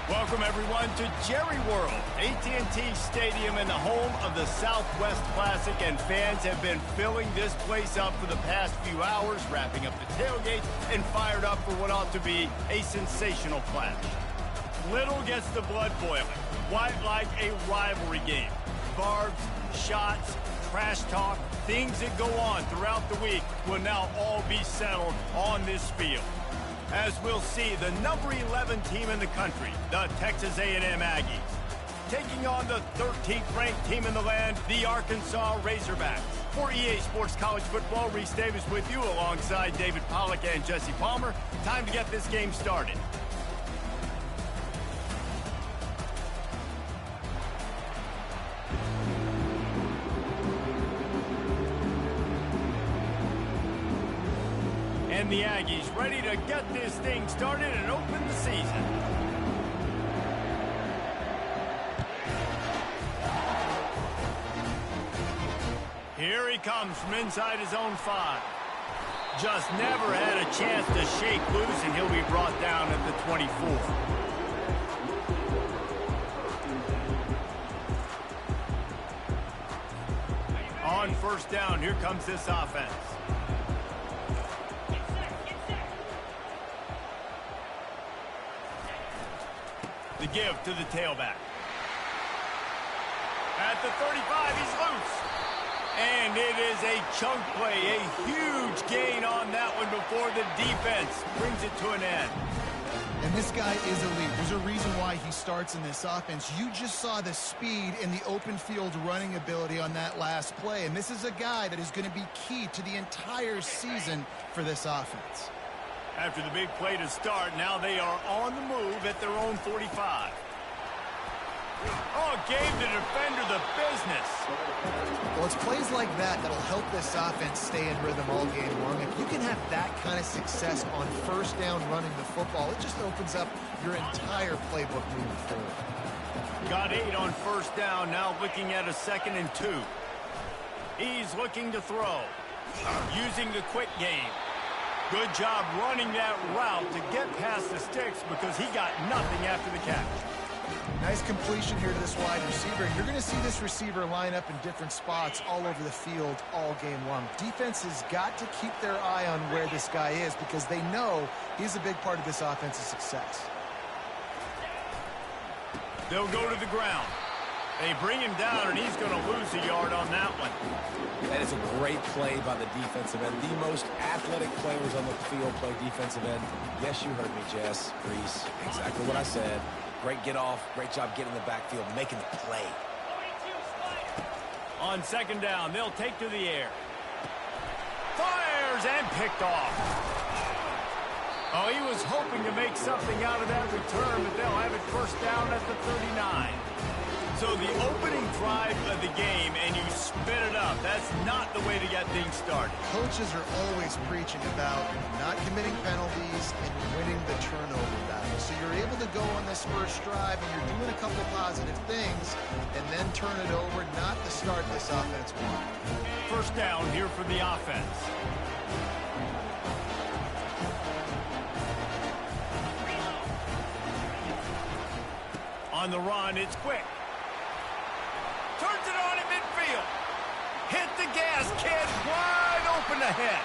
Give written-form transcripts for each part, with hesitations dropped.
Welcome, everyone, to Jerry World, AT&T Stadium and the home of the Southwest Classic, and fans have been filling this place up for the past few hours, wrapping up the tailgates and fired up for what ought to be a sensational clash. Little gets the blood boiling, quite like a rivalry game. Barbs, shots, trash talk, things that go on throughout the week will now all be settled on this field. As we'll see, the number 11 team in the country, the Texas A&M Aggies, taking on the 13th ranked team in the land, the Arkansas Razorbacks. For EA Sports College Football, Reese Davis with you alongside David Pollack and Jesse Palmer. Time to get this game started. And the Aggies ready to get this thing started and open the season. Here he comes from inside his own 5. Just never had a chance to shake loose, and he'll be brought down at the 24. On first down, here comes this offense. The give to the tailback. At the 35, he's loose. And it is a chunk play, a huge gain on that one before the defense brings it to an end. And this guy is elite. There's a reason why he starts in this offense. You just saw the speed and the open field running ability on that last play. And this is a guy that is going to be key to the entire season for this offense. After the big play to start, now they are on the move at their own 45. Oh, gave the defender the business. Well, it's plays like that that'll help this offense stay in rhythm all game long. If you can have that kind of success on first down running the football, it just opens up your entire playbook moving forward. Got 8 on first down, now looking at a 2nd and 2. He's looking to throw, using the quick game. Good job running that route to get past the sticks because he got nothing after the catch. Nice completion here to this wide receiver. And you're going to see this receiver line up in different spots all over the field all game long. Defense has got to keep their eye on where this guy is because they know he's a big part of this offense's success. They'll go to the ground. They bring him down, and he's going to lose a yard on that one. That is a great play by the defensive end. The most athletic players on the field play defensive end. Yes, you heard me, Jess, Reese. Exactly what I said. Great get off. Great job getting in the backfield, making the play. On 2nd down, they'll take to the air. Fires and picked off. Oh, he was hoping to make something out of that return, but they'll have it first down at the 39. So the opening drive of the game, and you spit it up. That's not the way to get things started. Coaches are always preaching about not committing penalties and winning the turnover battle. So you're able to go on this first drive, and you're doing a couple of positive things, and then turn it over, not to start this offense well. First down here for the offense. On the run, it's quick. Turns it on in midfield. Hit the gas, kid. Wide open ahead.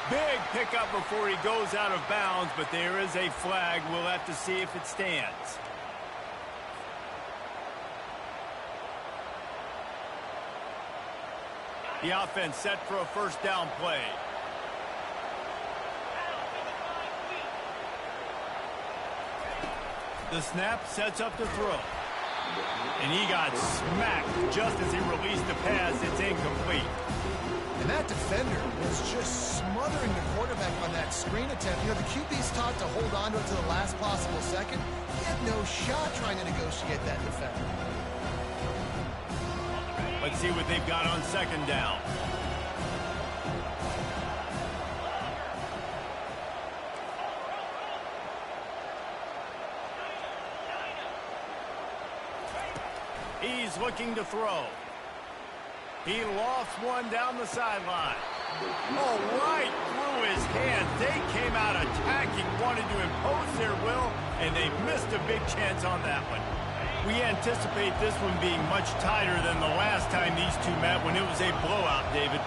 Big pickup before he goes out of bounds, but there is a flag. We'll have to see if it stands. The offense set for a first down play. The snap sets up to throw. And he got smacked just as he released the pass. It's incomplete. And that defender was just smothering the quarterback on that screen attempt. You know, the QB's taught to hold on to it to the last possible second. He had no shot trying to negotiate that defender. Let's see what they've got on 2nd down. He's looking to throw. He lofts one down the sideline. Oh, right through his hand. They came out attacking, wanted to impose their will, and they missed a big chance on that one. We anticipate this one being much tighter than the last time these two met when it was a blowout, David.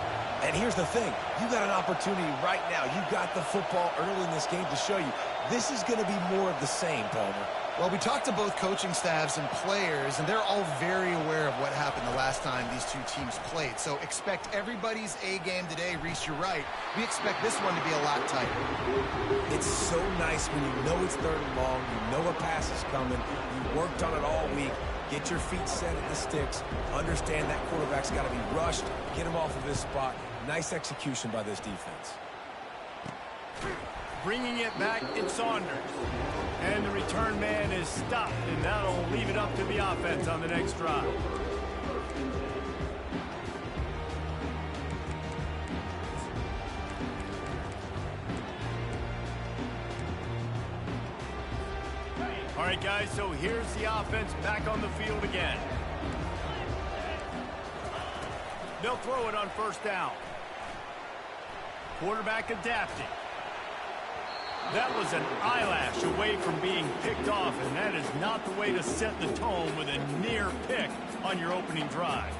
And here's the thing. You got an opportunity right now. You got the football early in this game to show you this is going to be more of the same, Palmer. Well, we talked to both coaching staffs and players, and they're all very aware of what happened the last time these two teams played. So expect everybody's A game today. Reese, you're right. We expect this one to be a lot tighter. It's so nice when you know it's 3rd and long, you know a pass is coming, you worked on it all week, get your feet set at the sticks, understand that quarterback's got to be rushed, get him off of his spot. Nice execution by this defense. Bringing it back, it's Saunders. And the return man is stopped, and that'll leave it up to the offense on the next drive. All right, guys, so here's the offense back on the field again. They'll throw it on 1st down. Quarterback adapting. That was an eyelash away from being picked off, and that is not the way to set the tone with a near pick on your opening drive.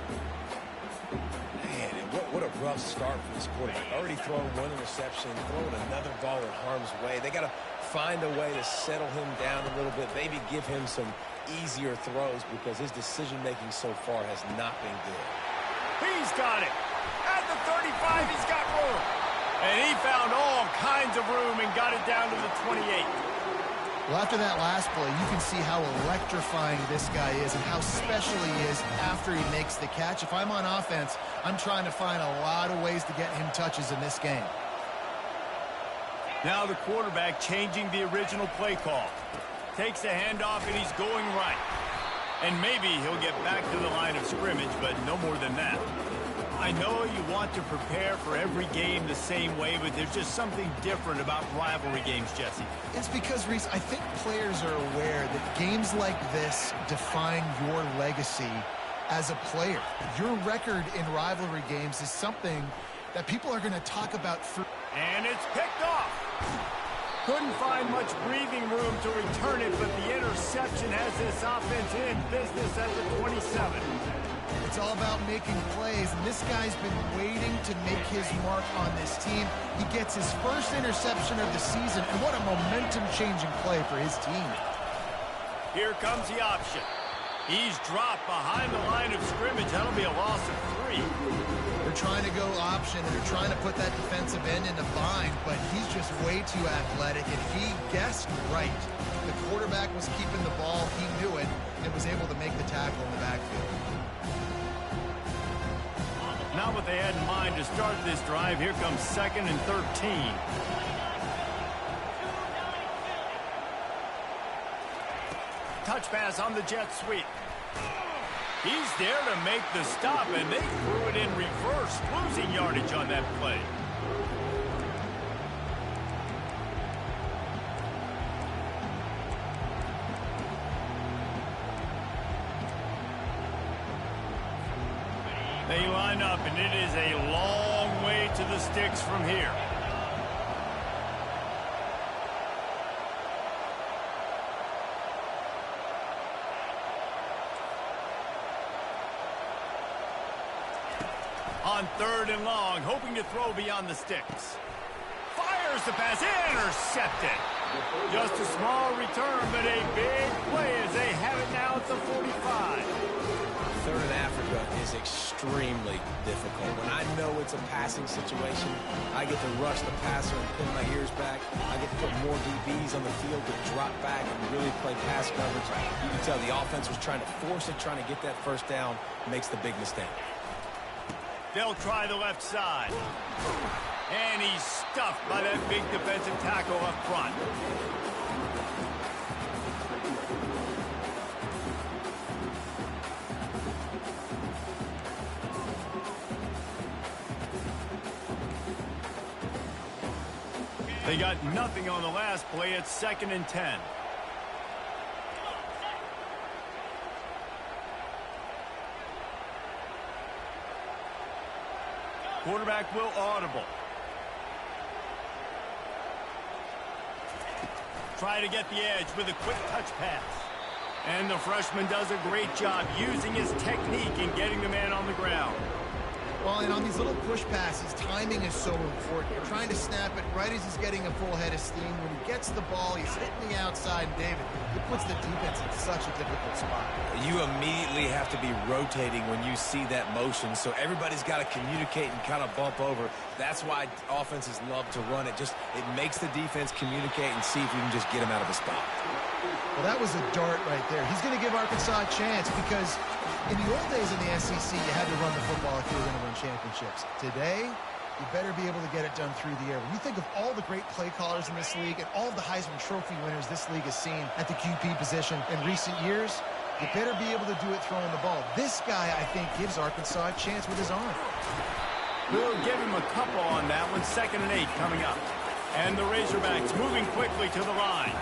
Man, what a rough start for this quarterback. Already throwing 1 interception, throwing another ball in harm's way. They got to find a way to settle him down a little bit, maybe give him some easier throws because his decision-making so far has not been good. He's got it. At the 35, he's got room. And he found all kinds of room and got it down to the 28. Well, after that last play, you can see how electrifying this guy is and how special he is after he makes the catch. If I'm on offense, I'm trying to find a lot of ways to get him touches in this game. Now the quarterback changing the original play call. Takes the handoff, and he's going right. And maybe he'll get back to the line of scrimmage, but no more than that. I know you want to prepare for every game the same way, but there's just something different about rivalry games, Jesse. It's because, Reese, I think players are aware that games like this define your legacy as a player. Your record in rivalry games is something that people are going to talk about for. And it's picked off. Couldn't find much breathing room to return it, but the interception has this offense in business at the 27. It's all about making plays, and this guy's been waiting to make his mark on this team. He gets his first interception of the season, and what a momentum-changing play for his team. Here comes the option. He's dropped behind the line of scrimmage. That'll be a loss of 3. They're trying to go option, and they're trying to put that defensive end in a bind, but he's just way too athletic, and he guessed right. The quarterback was keeping the ball. He knew it and was able to make the tackle in the backfield. Not what they had in mind to start this drive. Here comes 2nd and 13. Touch pass on the jet sweep. He's there to make the stop, and they threw it in reverse, losing yardage on that play. They line up, and it is a long way to the sticks from here. On 3rd and long, hoping to throw beyond the sticks. Fires the pass, intercepted. Just a small return, but a big play as they have it now at the 45. 3rd and Africa is extremely difficult. When I know it's a passing situation, I get to rush the passer and pin my ears back. I get to put more DBs on the field to drop back and really play pass coverage. You can tell the offense was trying to force it, trying to get that 1st down, makes the big mistake. They'll try the left side. And he's stuffed by that big defensive tackle up front. They got nothing on the last play. It's 2nd and 10. Quarterback will audible. try to get the edge with a quick touch pass. And the freshman does a great job using his technique and getting the man on the ground. Well, and on these little push passes, timing is so important. You're trying to snap it right as he's getting a full head of steam. When he gets the ball, he's hitting the outside, and David, it puts the defense in such a difficult spot. You immediately have to be rotating when you see that motion, so everybody's got to communicate and kind of bump over. That's why offenses love to run it. It makes the defense communicate and see if you can just get him out of a spot. Well, that was a dart right there. He's going to give Arkansas a chance because in the old days in the SEC, you had to run the football if you were going to win championships. Today, you better be able to get it done through the air. When you think of all the great play callers in this league and all the Heisman Trophy winners this league has seen at the QP position in recent years, you better be able to do it throwing the ball. This guy, I think, gives Arkansas a chance with his arm. We'll give him a couple on that one. 2nd and 8 coming up. And the Razorbacks moving quickly to the line.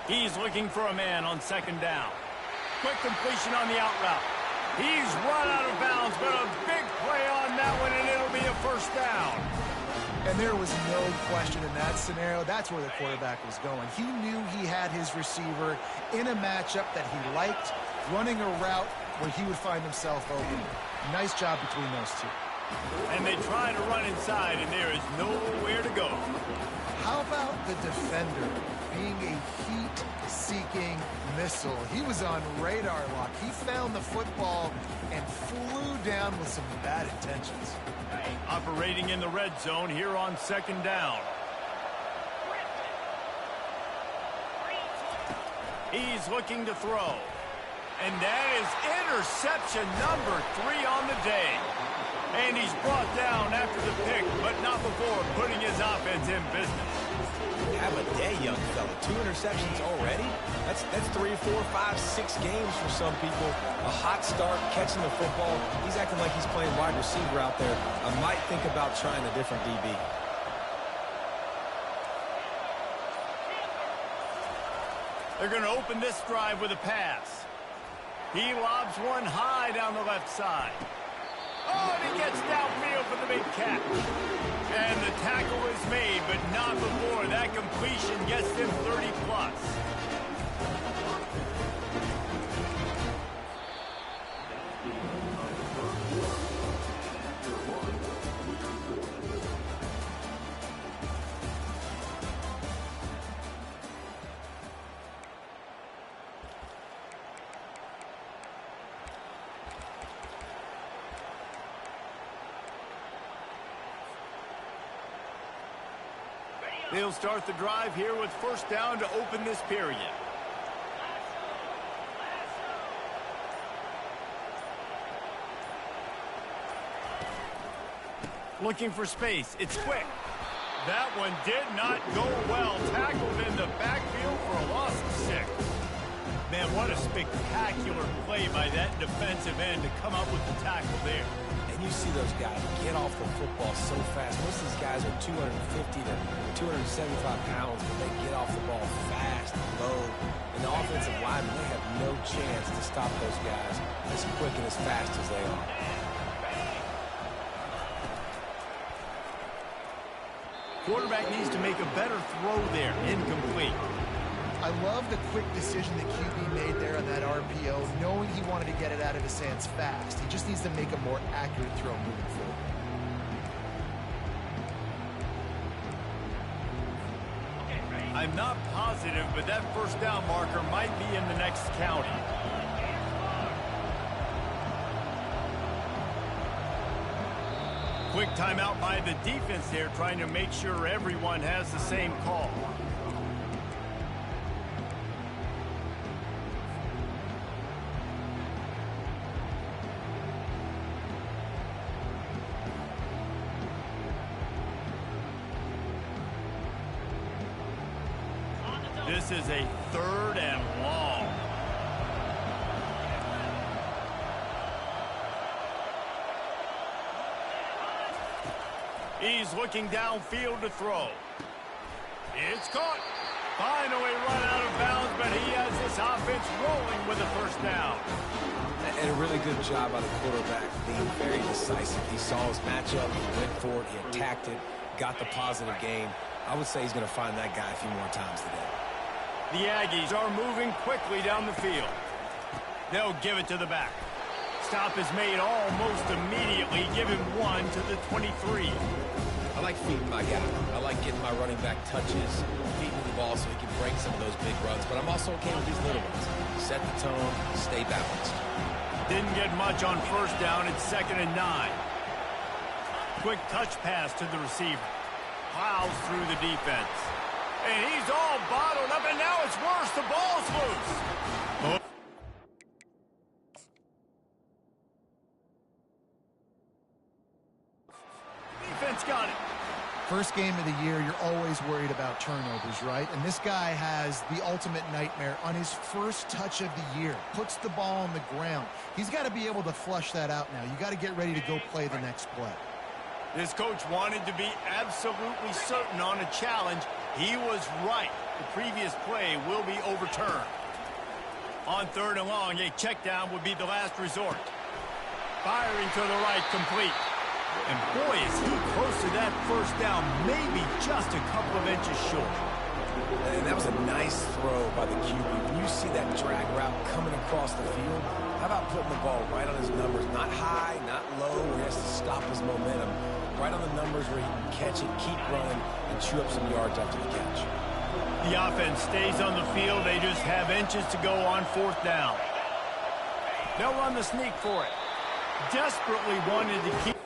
He's looking for a man on 2nd down. Quick completion on the out route. He's run out of bounds, but a big play on that one, and it'll be a 1st down. And there was no question in that scenario. That's where the quarterback was going. He knew he had his receiver in a matchup that he liked, running a route where he would find himself open. Nice job between those two. And they try to run inside, and there is nowhere to go. How about the defender being a heat-seeking missile? He was on radar lock. He found the football and flew down with some bad intentions. Operating in the red zone here on 2nd down. He's looking to throw. And that is interception number 3 on the day. And he's brought down after the pick, but not before putting his offense in business. Have a day, young fella. 2 interceptions already? That's 3, 4, 5, 6 games for some people. A hot start, catching the football. He's acting like he's playing wide receiver out there. I might think about trying a different DB. They're going to open this drive with a pass. He lobs one high down the left side. Oh, and he gets downfield for the big catch. And the tackle is made, but not before that completion gets him 30+. They'll start the drive here with 1st down to open this period. Looking for space. It's quick. That one did not go well. Tackled in the backfield for a loss of 6. Man, what a spectacular play by that defensive end to come up with the tackle there. And you see those guys get off the football so fast. Most of these guys are 250 to 275 pounds, but they get off the ball fast, low. And the offensive linemen, they have no chance to stop those guys as quick and as fast as they are. Quarterback needs to make a better throw there. Incomplete. I love the quick decision that QB made there on that RPO, knowing he wanted to get it out of his hands fast. He just needs to make a more accurate throw moving forward. I'm not positive, but that 1st down marker might be in the next county. Quick timeout by the defense there, trying to make sure everyone has the same call. This is a 3rd and long. He's looking downfield to throw. It's caught. Finally run out of bounds, but he has this offense rolling with a 1st down. And a really good job by the quarterback being very decisive. He saw his matchup, he went for it, he attacked it, got the positive gain. I would say he's going to find that guy a few more times today. The Aggies are moving quickly down the field. They'll give it to the back. Stop is made almost immediately. Give him 1 to the 23. I like feeding my guy. I like getting my running back touches, feeding the ball so he can break some of those big runs. But I'm also okay with these little ones. Set the tone, stay balanced. Didn't get much on first down. It's 2nd and 9. Quick touch pass to the receiver. Plows through the defense. And he's all bottled up, and now it's worse. The ball's loose. Defense got it. First game of the year, you're always worried about turnovers, right? And this guy has the ultimate nightmare on his first touch of the year. Puts the ball on the ground. He's got to be able to flush that out now. You got to get ready to go play the next play. This coach wanted to be absolutely certain on a challenge. He was right. The previous play will be overturned. On 3rd and long, a check down would be the last resort. Firing to the right, complete. And boy, is he close to that first down, maybe just a couple of inches short. And that was a nice throw by the QB. When you see that drag route coming across the field, how about putting the ball right on his numbers? Not high, not low, where he has to stop his momentum. Right on the numbers where he can catch it, keep running, and chew up some yards after the catch. The offense stays on the field. They just have inches to go on 4th down. They'll run the sneak for it. Desperately wanted to keep...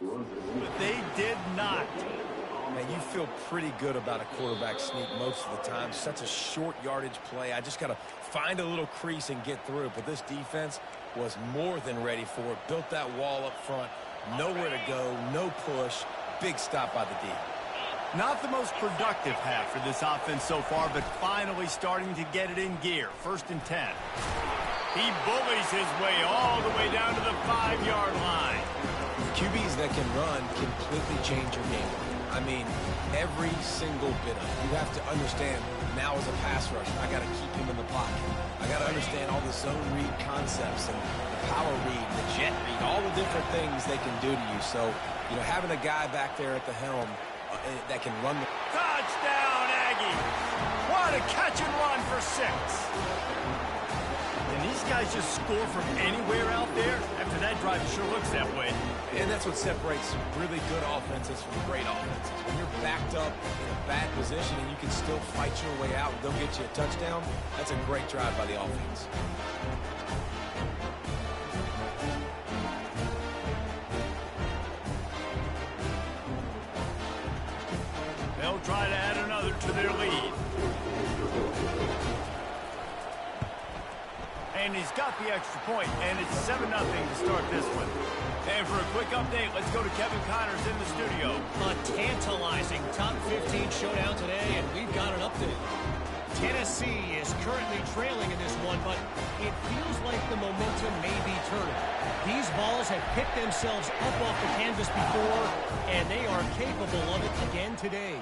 But they did not. Man, you feel pretty good about a quarterback sneak most of the time. Such a short yardage play. I just got to find a little crease and get through it. But this defense was more than ready for it. Built that wall up front. Nowhere to go. No push. Big stop by the D. Not the most productive half for this offense so far, but finally starting to get it in gear. 1st and 10. He bullies his way all the way down to the 5-yard line. QBs that can run completely change your game. I mean, every single bit of it. You have to understand, now as a pass rusher, I got to keep him in the pocket. I got to understand all the zone read concepts and the power read, the jet read, all the different things they can do to you. So, you know, having a guy back there at the helm that can run the... Touchdown, Aggie! What a catch and run for 6. And these guys just score from anywhere out there? After that drive, it sure looks that way. And that's what separates really good offenses from great offenses. When you're backed up in a bad position and you can still fight your way out and they'll get you a touchdown, that's a great drive by the offense. They'll try to add another to their lead. And he's got the extra point, and it's 7-0 to start this one. And for a quick update, let's go to Kevin Connors in the studio. A tantalizing top 15 showdown today, and we've got an update. Tennessee is currently trailing in this one, but it feels like the momentum may be turning. These balls have picked themselves up off the canvas before, and they are capable of it again today.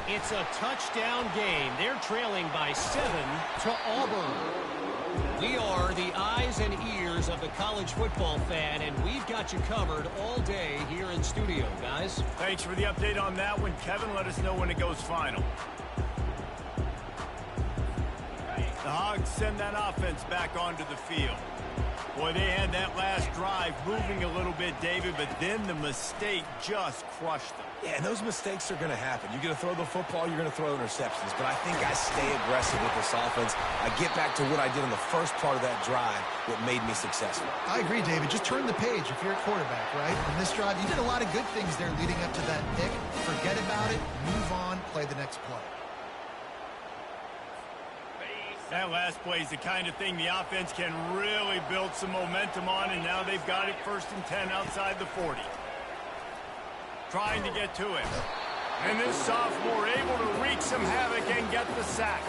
It's a touchdown game. They're trailing by 7 to Auburn. We are the eyes and ears of the college football fan, and we've got you covered all day here in studio, guys. Thanks for the update on that one, Kevin. Let us know when it goes final. The Hogs send that offense back onto the field. Boy, they had that last drive moving a little bit, David, but then the mistake just crushed them. Yeah, and those mistakes are going to happen. You're going to throw the football, you're going to throw interceptions. But I think I stay aggressive with this offense. I get back to what I did in the first part of that drive that made me successful. I agree, David. Just turn the page if you're a quarterback, right? On this drive, you did a lot of good things there leading up to that pick. Forget about it, move on, play the next play. That last play is the kind of thing the offense can really build some momentum on, and now they've got it 1st and 10 outside the 40. Trying to get to him. And this sophomore able to wreak some havoc and get the sack.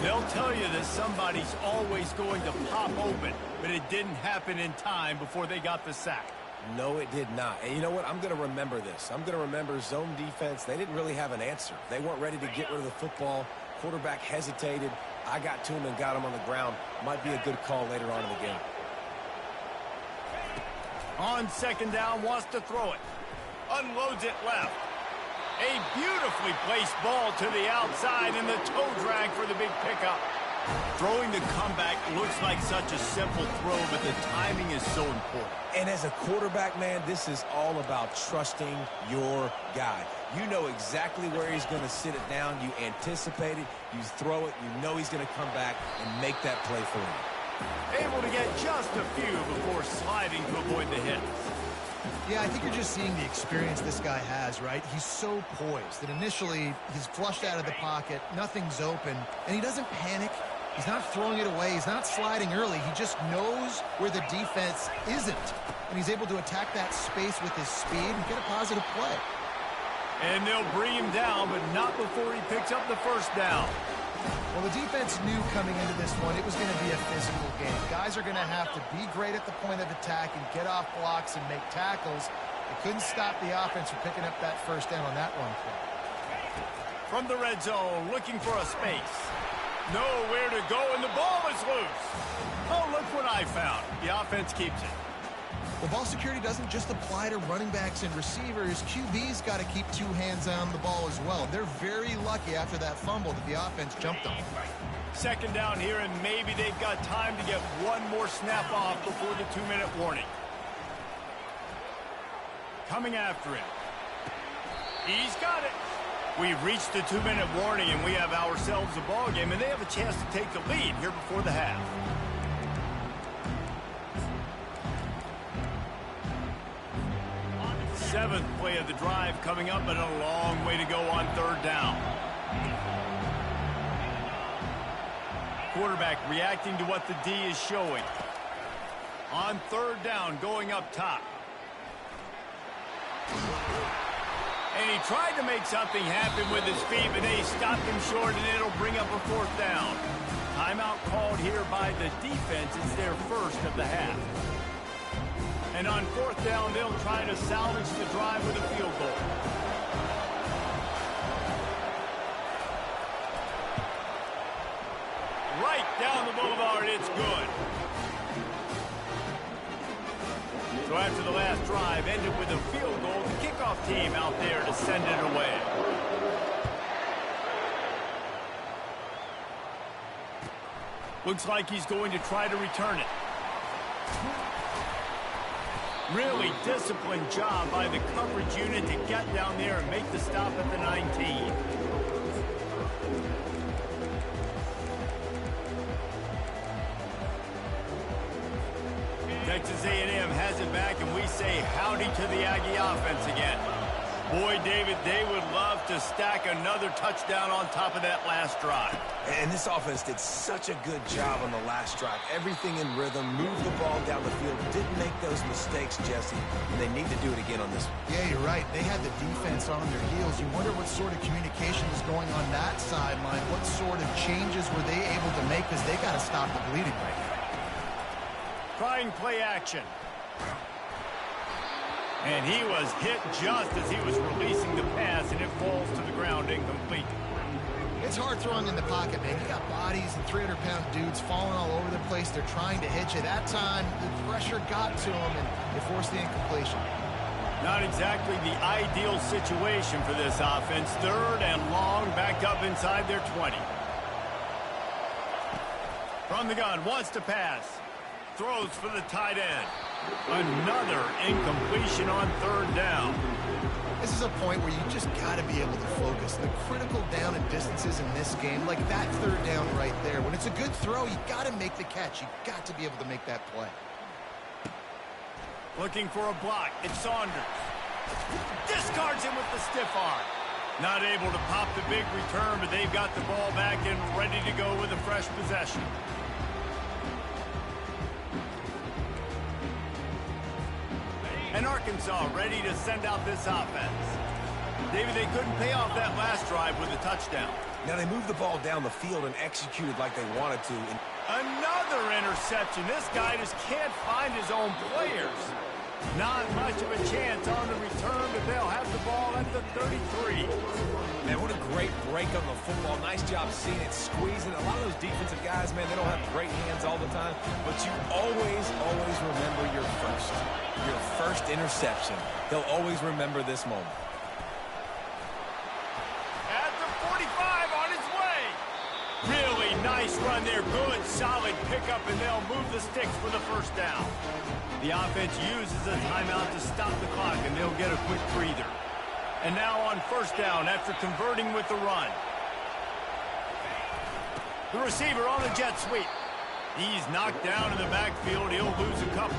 They'll tell you that somebody's always going to pop open, but it didn't happen in time before they got the sack. No, it did not. And you know what? I'm going to remember this. I'm going to remember zone defense. They didn't really have an answer. They weren't ready to get rid of the football. Quarterback hesitated. I got to him and got him on the ground. Might be a good call later on in the game. On second down, wants to throw it. Unloads it left. A beautifully placed ball to the outside and the toe drag for the big pickup. Throwing the comeback looks like such a simple throw, but the timing is so important. And as a quarterback, man, this is all about trusting your guy. You know exactly where he's going to sit it down. You anticipate it. You throw it. You know he's going to come back and make that play for you. Able to get just a few before sliding to avoid the hit. Yeah, I think you're just seeing the experience this guy has, right? He's so poised that initially he's flushed out of the pocket, nothing's open, and he doesn't panic. He's not throwing it away. He's not sliding early. He just knows where the defense isn't, and he's able to attack that space with his speed and get a positive play. And they'll bring him down, but not before he picks up the first down. Well, the defense knew coming into this one it was going to be a physical game. Guys are going to have to be great at the point of attack and get off blocks and make tackles. They couldn't stop the offense from picking up that first down on that one play. From the red zone, looking for a space. Nowhere to go, and the ball is loose. Oh, look what I found. The offense keeps it. Well, ball security doesn't just apply to running backs and receivers. QB's got to keep two hands on the ball as well. They're very lucky after that fumble that the offense jumped on. Second down here, and maybe they've got time to get one more snap off before the 2-minute warning. Coming after him. He's got it. We've reached the 2-minute warning, and we have ourselves a ball game, and they have a chance to take the lead here before the half. Seventh play of the drive coming up, but a long way to go on third down. Quarterback reacting to what the D is showing. On third down, going up top. And he tried to make something happen with his feet, but they stopped him short, and it'll bring up a fourth down. Timeout called here by the defense. It's their first of the half. And on fourth down, they'll try to salvage the drive with a field goal. Right down the boulevard, it's good. So after the last drive ended with a field goal, the kickoff team out there to send it away. Looks like he's going to try to return it. Really disciplined job by the coverage unit to get down there and make the stop at the 19. Texas A&M has it back, and we say howdy to the Aggie offense again. Boy, David, they would love to stack another touchdown on top of that last drive. And this offense did such a good job on the last drive. Everything in rhythm, moved the ball down the field, didn't make those mistakes, Jesse, and they need to do it again on this one. Yeah, you're right. They had the defense on their heels. You wonder what sort of communication was going on that sideline. What sort of changes were they able to make, because they got to stop the bleeding right now. Trying play action. And he was hit just as he was releasing the pass, and it falls to the ground incomplete. It's hard throwing in the pocket, man. You got bodies and 300-pound dudes falling all over the place. They're trying to hit you. That time, the pressure got to him, and it forced the incompletion. Not exactly the ideal situation for this offense. Third and long, back up inside their 20. From the gun, wants to pass. Throws for the tight end. Another incompletion on third down. This is a point where you just got to be able to focus. The critical down and distances in this game, like that third down right there. When it's a good throw, you got to make the catch. You got to be able to make that play. Looking for a block. It's Saunders. Discards him with the stiff arm. Not able to pop the big return, but they've got the ball back and ready to go with a fresh possession. And Arkansas ready to send out this offense. David, they couldn't pay off that last drive with a touchdown. Now they moved the ball down the field and executed like they wanted to. Another interception. This guy just can't find his own players. Not much of a chance on the return, but they'll have the ball at the 33. Man, what a great break on the football. Nice job seeing it, squeezing. A lot of those defensive guys, man, they don't have great hands all the time, but you always remember your first interception. He'll always remember this moment. At the 45 on its way. Really nice run there. Good, solid pickup, and they'll move the sticks for the first down. The offense uses a timeout to stop the clock, and they'll get a quick breather. And now on first down after converting with the run. The receiver on the jet sweep. He's knocked down in the backfield. He'll lose a couple.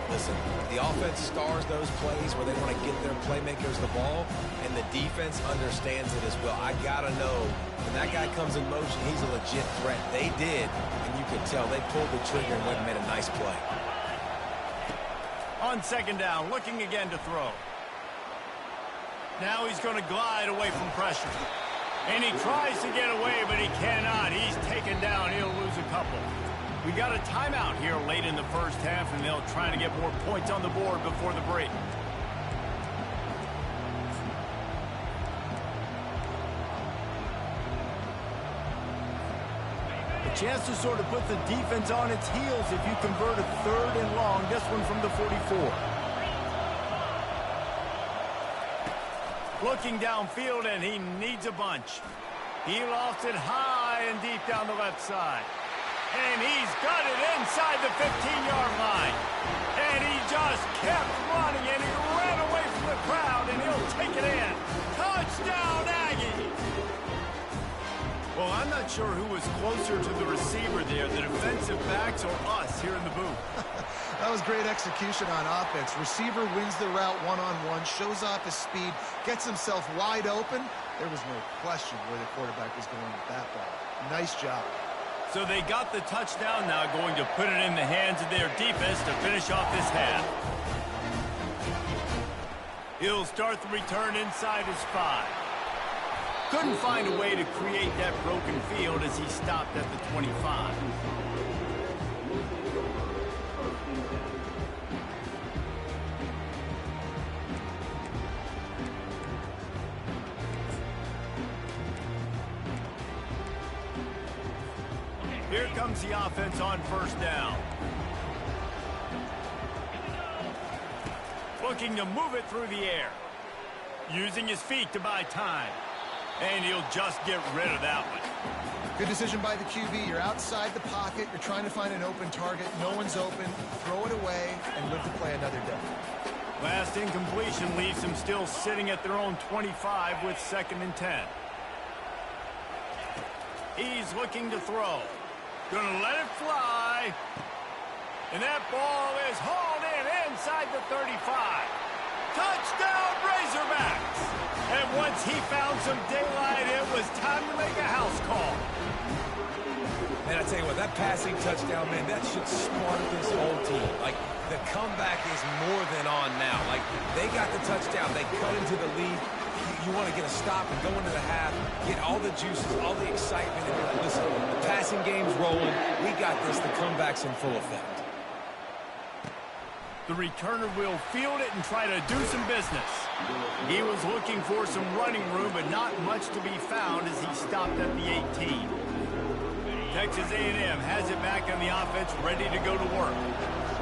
Listen, the offense stars those plays where they want to get their playmakers the ball, and the defense understands it as well. I got to know, when that guy comes in motion, he's a legit threat. They did, and you can tell they pulled the trigger and went and made a nice play. On second down, looking again to throw. Now he's going to glide away from pressure. And he tries to get away, but he cannot. He's taken down. He'll lose a couple. We got a timeout here late in the first half, and they'll try to get more points on the board before the break. A chance to sort of put the defense on its heels if you convert a third and long. This one from the 44. Looking downfield, and he needs a bunch. He lofts it high and deep down the left side. And he's got it inside the 15-yard line. And he just kept running, and he ran away from the crowd, and he'll take it in. Touchdown, Aggie! Well, I'm not sure who was closer to the receiver there, the defensive backs or us here in the booth. That was great execution on offense. Receiver wins the route one-on-one, shows off his speed, gets himself wide open. There was no question where the quarterback was going with that ball. Nice job. So they got the touchdown, now going to put it in the hands of their defense to finish off this half. He'll start the return inside his 5. Couldn't find a way to create that broken field as he stopped at the 25. Here comes the offense on first down. Looking to move it through the air. Using his feet to buy time. And he'll just get rid of that one. Good decision by the QB. You're outside the pocket. You're trying to find an open target. No one's open. Throw it away and live to play another day. Last incompletion leaves them still sitting at their own 25 with 2nd and 10. He's looking to throw. Gonna let it fly. And that ball is hauled in inside the 35. Touchdown, Razorbacks! And once he found some daylight, it was time to make a house call. Man, I tell you what, that passing touchdown, man, that should spark this whole team. Like, the comeback is more than on now. Like, they got the touchdown. They cut into the lead. You want to get a stop and go into the half, get all the juices, all the excitement, and you're like, listen, the passing game's rolling. We got this. The comeback's in full effect. The returner will field it and try to do some business. He was looking for some running room, but not much to be found as he stopped at the 18. Texas A&M has it back on the offense, ready to go to work.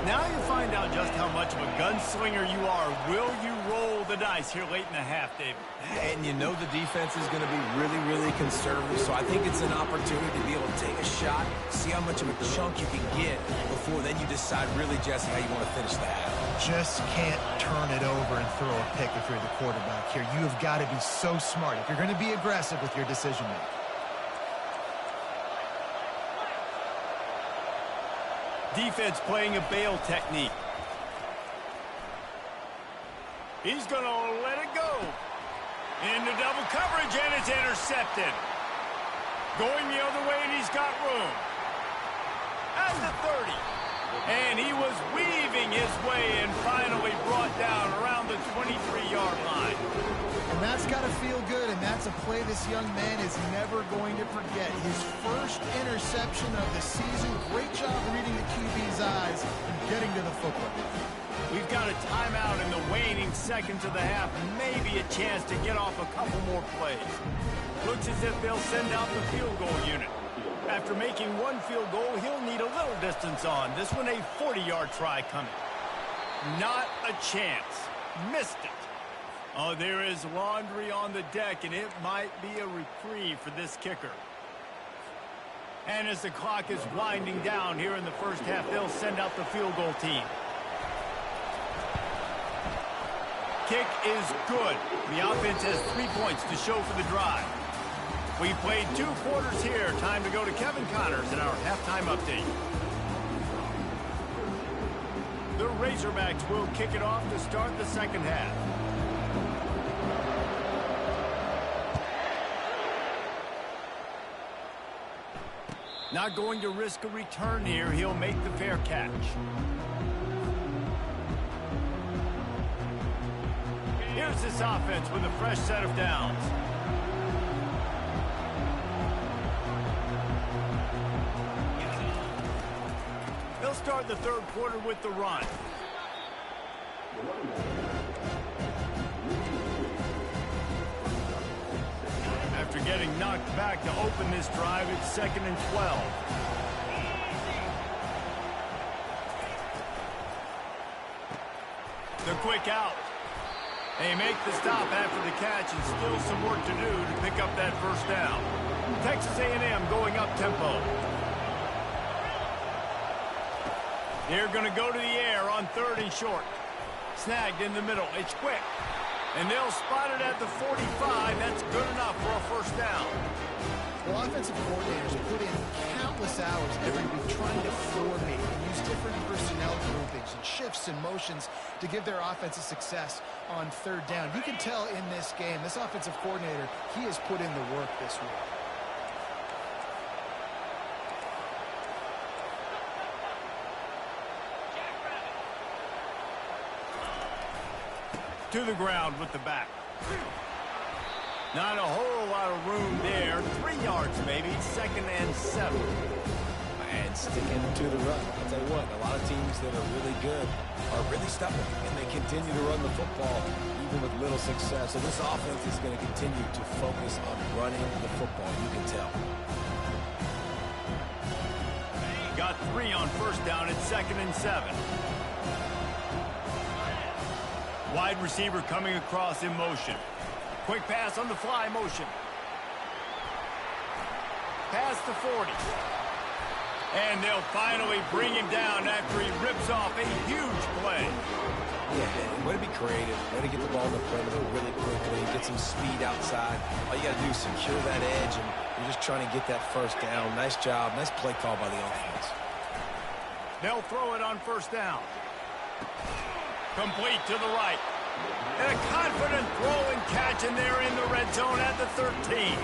Now you find out just how much of a gunslinger you are. Will you roll the dice here late in the half, David? And you know the defense is going to be really, really conservative, so I think it's an opportunity to be able to take a shot, see how much of a chunk you can get before then you decide really, Jesse, how you want to finish the half. Just can't turn it over and throw a pick if you're the quarterback here. You have got to be so smart if you're going to be aggressive with your decision-making. Defense playing a bail technique. He's going to let it go. Into double coverage, and it's intercepted. Going the other way, and he's got room. At the 30. And he was weaving his way and finally brought down around the 23-yard line. And that's got to feel good, and that's a play this young man is never going to forget. His first interception of the season. Great job reading the QB's eyes and getting to the football. We've got a timeout in the waning seconds of the half. Maybe a chance to get off a couple more plays. Looks as if they'll send out the field goal unit. After making one field goal, he'll need a little distance on. This one a 40-yard try coming. Not a chance. Missed it. Oh, there is laundry on the deck, and it might be a reprieve for this kicker. And as the clock is winding down here in the first half, they'll send out the field goal team. Kick is good. The offense has 3 points to show for the drive. We played 2 quarters here. Time to go to Kevin Connors in our halftime update. The Razorbacks will kick it off to start the second half. Not going to risk a return here. He'll make the fair catch. Here's this offense with a fresh set of downs. They'll start the third quarter with the run. After getting knocked back to open this drive, it's 2nd and 12. The quick out. They make the stop after the catch, and still some work to do to pick up that first down. Texas A&M going up tempo. They're going to go to the air on 3rd and short. Snagged in the middle. It's quick. And they'll spot it at the 45. That's good enough for a first down. Well, offensive coordinators put in countless hours every week trying to formate and use different personnel groupings and shifts and motions to give their offense a success on 3rd down. You can tell in this game, this offensive coordinator, he has put in the work this week. To the ground with the back. Not a whole lot of room there. 3 yards maybe. 2nd and 7. And sticking to the run. I'll tell you what, a lot of teams that are really good are really stubborn, and they continue to run the football even with little success. So this offense is going to continue to focus on running the football. You can tell. Got 3 on first down. It's 2nd and 7. Wide receiver coming across in motion. Quick pass on the fly motion. Past the 40. And they'll finally bring him down after he rips off a huge play. Yeah, way to be creative. Way to get the ball in the perimeter really quickly. Get some speed outside. All you got to do is secure that edge, and you're just trying to get that first down. Nice job. Nice play call by the offense. They'll throw it on first down. Complete to the right. And a confident throw and catch, and they're in the red zone at the 13.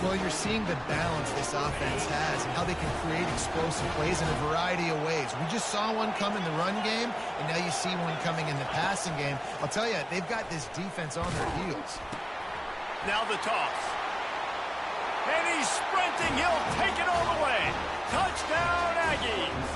Well, you're seeing the balance this offense has and how they can create explosive plays in a variety of ways. We just saw one come in the run game, and now you see one coming in the passing game. I'll tell you, they've got this defense on their heels. Now the toss. And he's sprinting. He'll take it all the way. Touchdown, Aggies.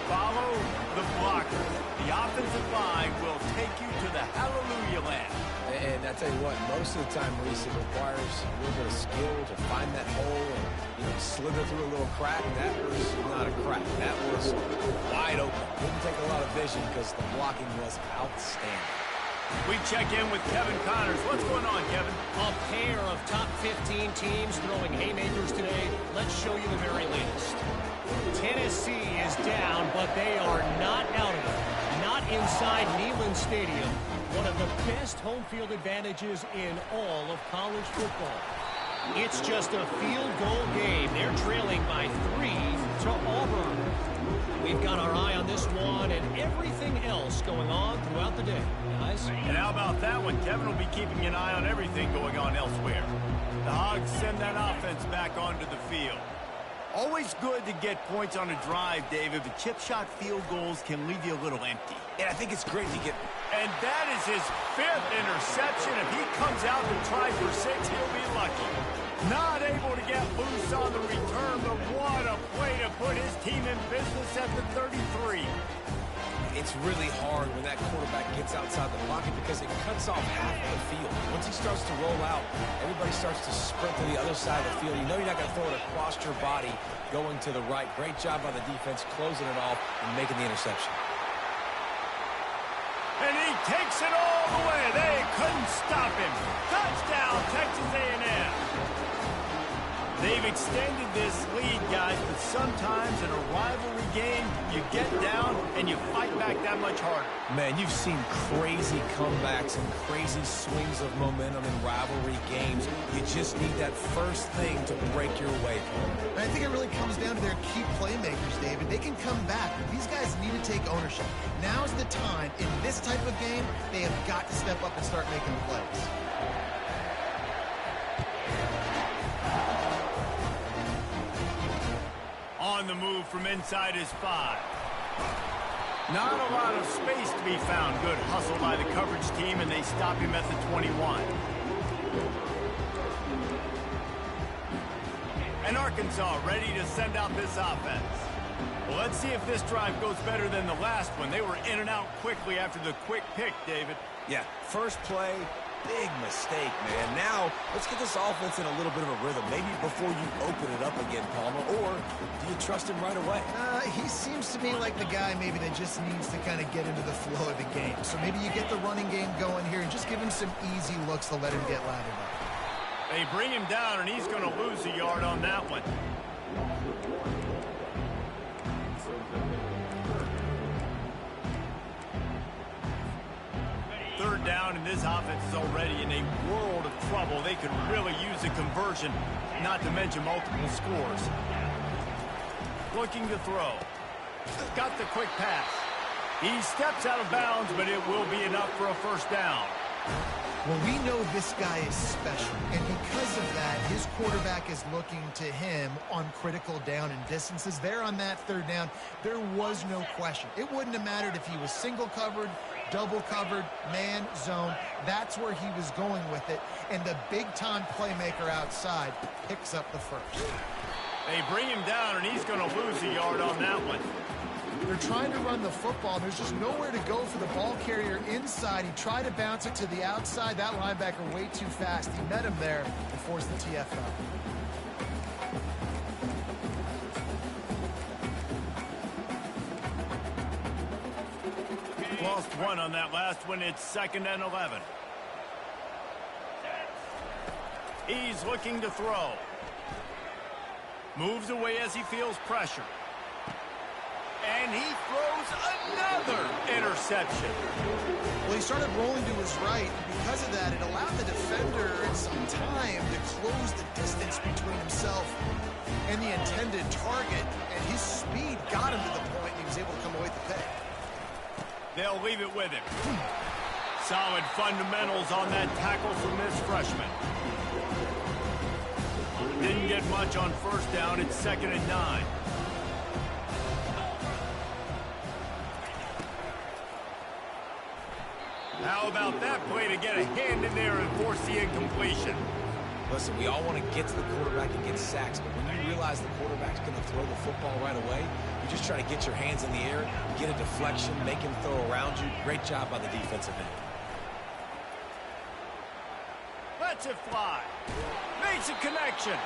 Follow the blocker. The offensive line will take you to the hallelujah land. And I tell you what, most of the time, Reese, it requires a little bit of skill to find that hole and slither through a little crack. That was not a crack. That was wide open. Didn't take a lot of vision because the blocking was outstanding. We check in with Kevin Connors. What's going on, Kevin? A pair of top 15 teams throwing haymakers today. Let's show you the very latest. Tennessee is down, but they are not out of it. Not inside Neyland Stadium. One of the best home field advantages in all of college football. It's just a field goal game. They're trailing by 3 to Auburn. We've got our eye on this one and everything else going on throughout the day, guys. And how about that one? Kevin will be keeping an eye on everything going on elsewhere. The Hogs send that offense back onto the field. Always good to get points on a drive, David, but chip shot field goals can leave you a little empty. And I think it's great to get... And that is his 5th interception. If he comes out to try for 6, he'll be lucky. Not able to get loose on the return, but what a play to put his team in business at the 33. it's really hard when that quarterback gets outside the pocket because it cuts off half of the field. Once he starts to roll out, everybody starts to sprint to the other side of the field. You know you're not going to throw it across your body going to the right. Great job by the defense closing it off and making the interception. And he takes it all the way. They couldn't stop him. Touchdown, Texas A&M. They've extended this lead, guys, but sometimes in a rivalry game, you get down and you fight back that much harder. Man, you've seen crazy comebacks and crazy swings of momentum in rivalry games. You just need that first thing to break your way. I think it really comes down to their key playmakers, David. They can come back, but these guys need to take ownership. Now's the time. In this type of game, they have got to step up and start making plays. On the move from inside his 5. Not a lot of space to be found. Good hustle by the coverage team, and they stop him at the 21. And Arkansas ready to send out this offense. Well, let's see if this drive goes better than the last one. They were in and out quickly after the quick pick, David. Yeah, first play, big mistake, man. Now, let's get this offense in a little bit of a rhythm. Maybe before you open it up again, Palmer, or do you trust him right away? He seems to me like the guy maybe that just needs to kind of get into the flow of the game. So maybe you get the running game going here and just give him some easy looks to let him get lathered up. They bring him down, and he's going to lose a yard on that one. Third down, and this offense is already in a world of trouble. They could really use a conversion, not to mention multiple scores. Looking to throw. Got the quick pass. He steps out of bounds, but it will be enough for a first down. Well, we know this guy is special, and because of that, his quarterback is looking to him on critical down and distances. There on that third down, there was no question. It wouldn't have mattered if he was single covered, double covered, man, zone. That's where he was going with it, and the big-time playmaker outside picks up the first. They bring him down, and he's going to lose a yard on that one. They're trying to run the football. There's just nowhere to go for the ball carrier inside. He tried to bounce it to the outside. That linebacker way too fast. He met him there and forced the TFL. Lost one on that last one. It's 2nd and 11. He's looking to throw. Moves away as he feels pressure. And he throws another interception. Well, he started rolling to his right, and because of that, it allowed the defender some time to close the distance between himself and the intended target, and his speed got him to the point, and he was able to come away with the pick. They'll leave it with him. Solid fundamentals on that tackle from this freshman. Didn't get much on first down. It's 2nd and 9. How about that play to get a hand in there and force the incompletion? Listen, we all want to get to the quarterback and get sacks, but when you realize the quarterback's going to throw the football right away, you just try to get your hands in the air, get a deflection, make him throw around you. Great job by the defensive end. Lets it fly. Makes a connection.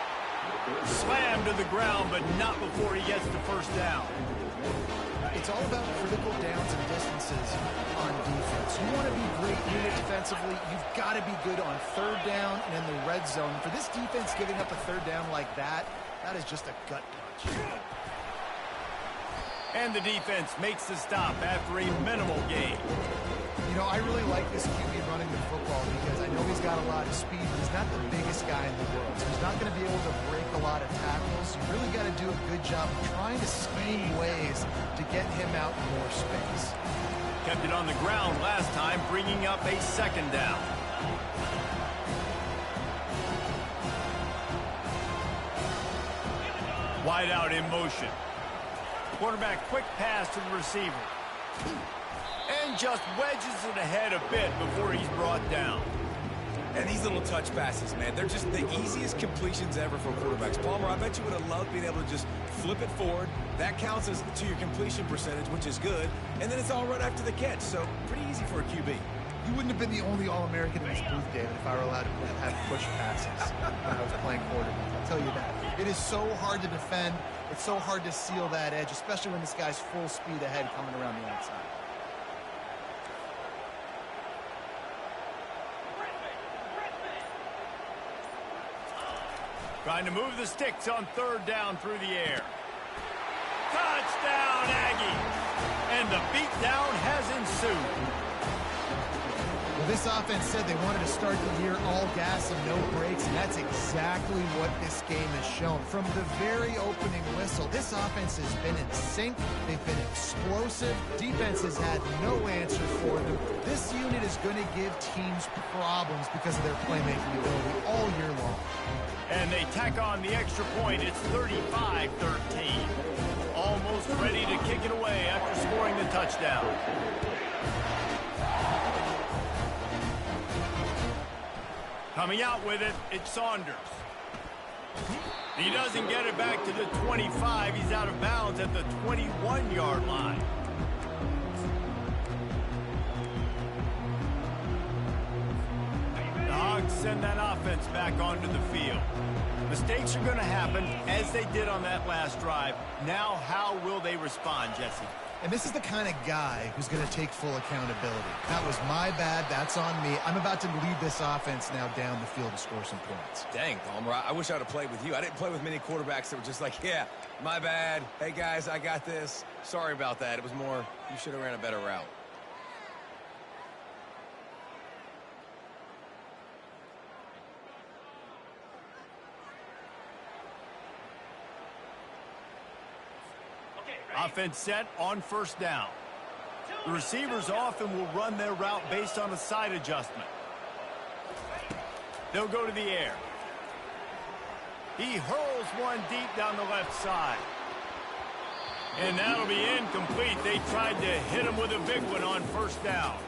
Slammed to the ground, but not before he gets the first down. It's all about critical downs and distances on defense. You want to be great unit defensively, you've got to be good on third down and in the red zone. For this defense giving up a third down like that, that is just a gut punch. And the defense makes the stop after a minimal gain. You know, I really like this QB running the football because I know he's got a lot of speed, but he's not the biggest guy in the world. So he's not going to be able to break a lot of tackles. You really got to do a good job of trying to scheme ways to get him out in more space. Kept it on the ground last time, bringing up a 2nd down. Wide out in motion. Quarterback quick pass to the receiver. And just wedges it ahead a bit before he's brought down. And these little touch passes, man, they're just the easiest completions ever for quarterbacks. Palmer, I bet you would have loved being able to just flip it forward. That counts as to your completion percentage, which is good. And then it's all right after the catch, so pretty easy for a QB. You wouldn't have been the only All-American in this booth, David, if I were allowed to have push passes when I was playing quarterback. I'll tell you that. It is so hard to defend. It's so hard to seal that edge, especially when this guy's full speed ahead coming around the outside. Trying to move the sticks on third down through the air. Touchdown, Aggie! And the beatdown has ensued. Well, this offense said they wanted to start the year all gas and no brakes, and that's exactly what this game has shown. From the very opening whistle, this offense has been in sync. They've been explosive. Defense has had no answer for them. This unit is going to give teams problems because of their playmaking ability all year long. And they tack on the extra point. It's 35-13. Almost ready to kick it away after scoring the touchdown. Coming out with it, it's Saunders. He doesn't get it back to the 25. He's out of bounds at the 21-yard line. The Hogs send that offense back onto the field. Mistakes are going to happen, as they did on that last drive. Now, how will they respond, Jesse? And this is the kind of guy who's going to take full accountability. That was my bad. That's on me. I'm about to lead this offense now down the field to score some points. Dang, Palmer, I wish I would have played with you. I didn't play with many quarterbacks that were just like, yeah, my bad. Hey, guys, I got this. Sorry about that. It was more, you should have ran a better route. Offense set on first down. The receivers often will run their route based on a side adjustment. They'll go to the air. He hurls one deep down the left side. And that'll be incomplete. They tried to hit him with a big one on first down.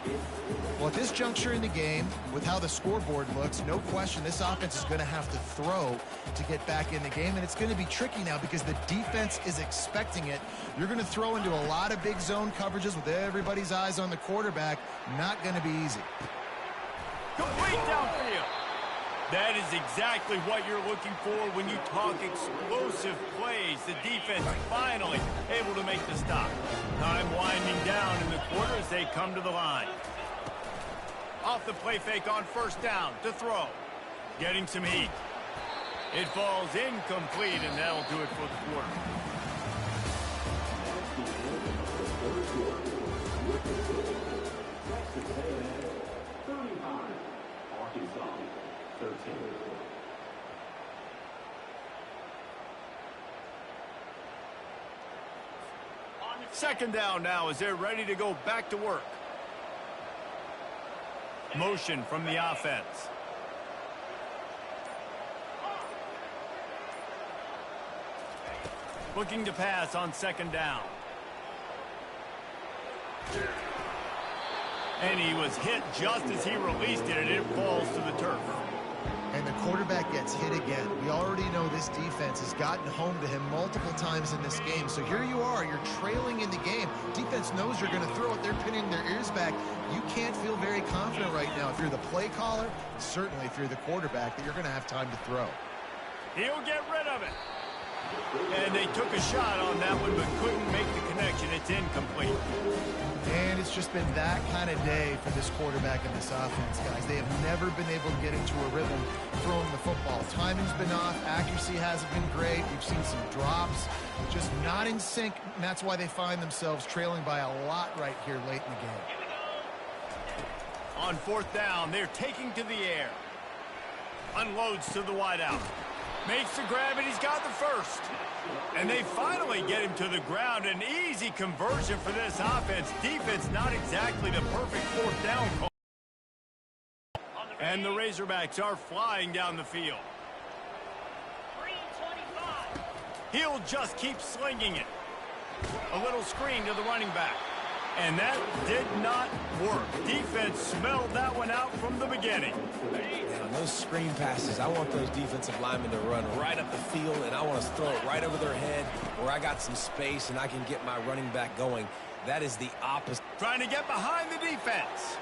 Well, at this juncture in the game, with how the scoreboard looks, no question this offense is going to have to throw to get back in the game, and it's going to be tricky now because the defense is expecting it. You're going to throw into a lot of big zone coverages with everybody's eyes on the quarterback. Not going to be easy. Complete downfield. That is exactly what you're looking for when you talk explosive plays. The defense finally able to make the stop. Time winding down in the quarter as they come to the line. Off the play fake on first down to throw. Getting some heat. It falls incomplete, and that'll do it for the quarter. Arkansas, 13. Second down now as they're ready to go back to work. Motion from the offense. Looking to pass on second down. And he was hit just as he released it, and it falls to the turf. And the quarterback gets hit again. We already know this defense has gotten home to him multiple times in this game. So here you are, you're trailing in the game. Defense knows you're going to throw it. They're pinning their ears back. You can't feel very confident right now if you're the play caller, and certainly if you're the quarterback, that you're going to have time to throw. He'll get rid of it. And they took a shot on that one, but couldn't make the connection. It's incomplete. And it's just been that kind of day for this quarterback and this offense, guys. They have never been able to get into a rhythm throwing the football. Timing's been off. Accuracy hasn't been great. We've seen some drops. Just not in sync, and that's why they find themselves trailing by a lot right here late in the game. On fourth down, they're taking to the air. Unloads to the wideout. Makes the grab, and he's got the first. And they finally get him to the ground. An easy conversion for this offense. Defense not exactly the perfect fourth down call. And the Razorbacks are flying down the field. He'll just keep slinging it. A little screen to the running back. And that did not work. Defense smelled that one out from the beginning. And on those screen passes, I want those defensive linemen to run right up the field, and I want to throw it right over their head where I got some space and I can get my running back going. That is the opposite. Trying to get behind the defense.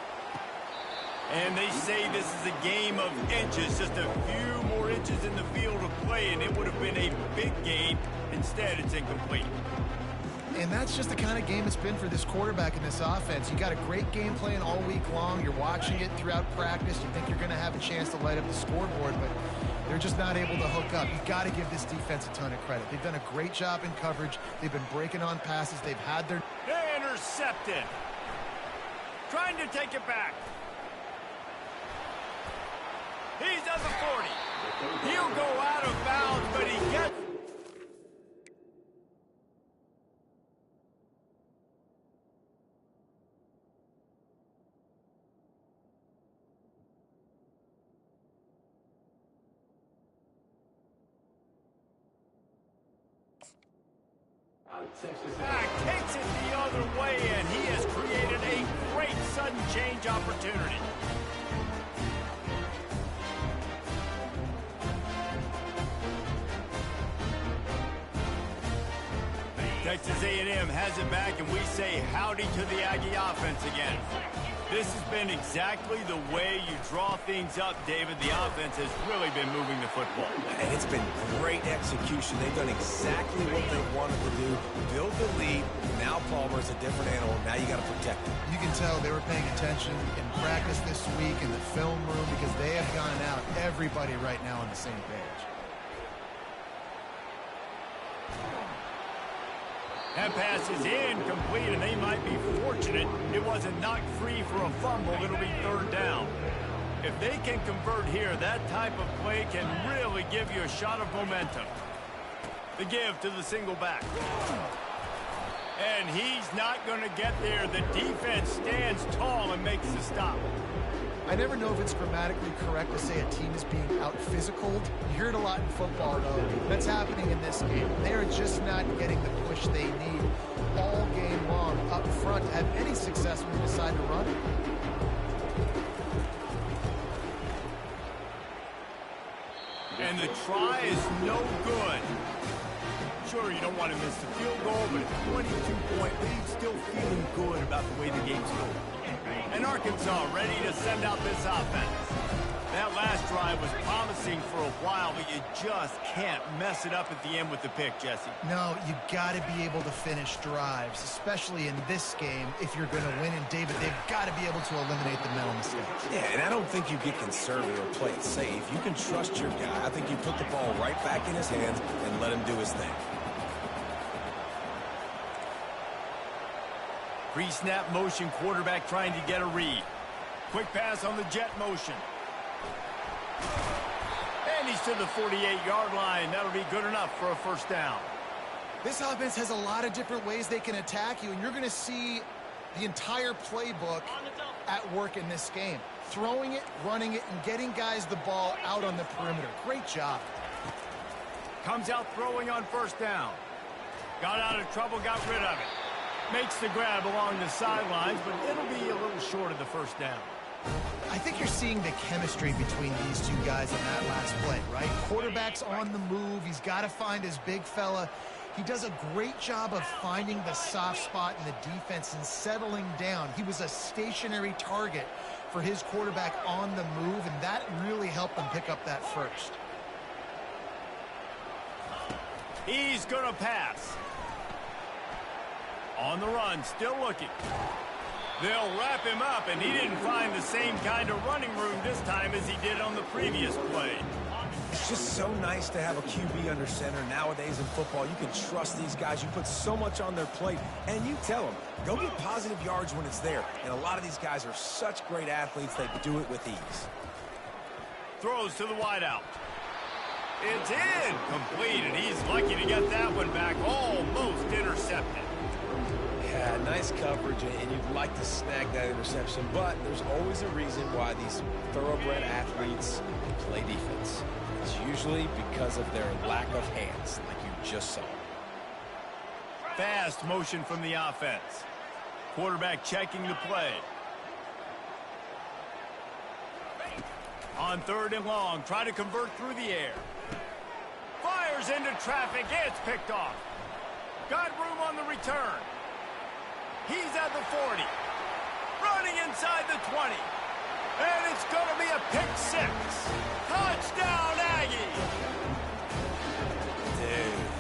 And they say this is a game of inches, just a few more inches in the field of play, and it would have been a big gain. Instead, it's incomplete. And that's just the kind of game it's been for this quarterback in this offense. You got a great game plan all week long. You're watching it throughout practice. You think you're going to have a chance to light up the scoreboard, but they're just not able to hook up. You've got to give this defense a ton of credit. They've done a great job in coverage. They've been breaking on passes. They've had their... Intercepted. Trying to take it back. He's at the 40. He'll go out of bounds, but he gets... Takes it the other way, and he has created a great sudden change opportunity. Texas A&M has it back, and we say howdy to the Aggie offense again. This has been exactly the way you draw things up, David. The offense has really been moving the football. And it's been great execution. They've done exactly what they wanted to do. Build the lead. Now Palmer's a different animal. Now you got to protect him. You can tell they were paying attention in practice this week in the film room because they have gone out, everybody right now on the same page. That pass is incomplete, and they might be fortunate it wasn't knocked free for a fumble. It'll be third down. If they can convert here, that type of play can really give you a shot of momentum. The give to the single back. And he's not going to get there. The defense stands tall and makes the stop. I never know if it's grammatically correct to say a team is being out-physicaled. You hear it a lot in football, though. That's happening in this game. They're just not getting the push they need all game long up front to have any success when they decide to run it. And the try is no good. Sure, you don't want to miss the field goal, but a 22-point lead, still feeling good about the way the game's going. And Arkansas ready to send out this offense. That last drive was promising for a while, but you just can't mess it up at the end with the pick, Jesse. No, you got to be able to finish drives, especially in this game. If you're going to win, and David, they've got to be able to eliminate the mental mistakes. Yeah, and I don't think you get conservative or play it safe. You can trust your guy. I think you put the ball right back in his hands and let him do his thing. Pre-snap motion, quarterback trying to get a read. Quick pass on the jet motion. And he's to the 48-yard line. That'll be good enough for a first down. This offense has a lot of different ways they can attack you, and you're going to see the entire playbook at work in this game. Throwing it, running it, and getting guys the ball out on the perimeter. Great job. Comes out throwing on first down. Got out of trouble, got rid of it. Makes the grab along the sidelines, but it'll be a little short of the first down. I think you're seeing the chemistry between these two guys in that last play, right? Quarterback's on the move. He's got to find his big fella. He does a great job of finding the soft spot in the defense and settling down. He was a stationary target for his quarterback on the move, and that really helped them pick up that first. He's going to pass. On the run, still looking. They'll wrap him up, and he didn't find the same kind of running room this time as he did on the previous play. It's just so nice to have a QB under center nowadays in football. You can trust these guys. You put so much on their plate, and you tell them, go get positive yards when it's there. And a lot of these guys are such great athletes, they do it with ease. Throws to the wideout. It's incomplete, and he's lucky to get that one back, almost intercepted. Yeah, nice coverage, and you'd like to snag that interception, but there's always a reason why these thoroughbred athletes play defense. It's usually because of their lack of hands, like you just saw. Fast motion from the offense. Quarterback checking the play. On 3rd and long, try to convert through the air. Fires into traffic. It's picked off. Got room on the return. He's at the 40. Running inside the 20. And it's going to be a pick 6. Touchdown, Aggie!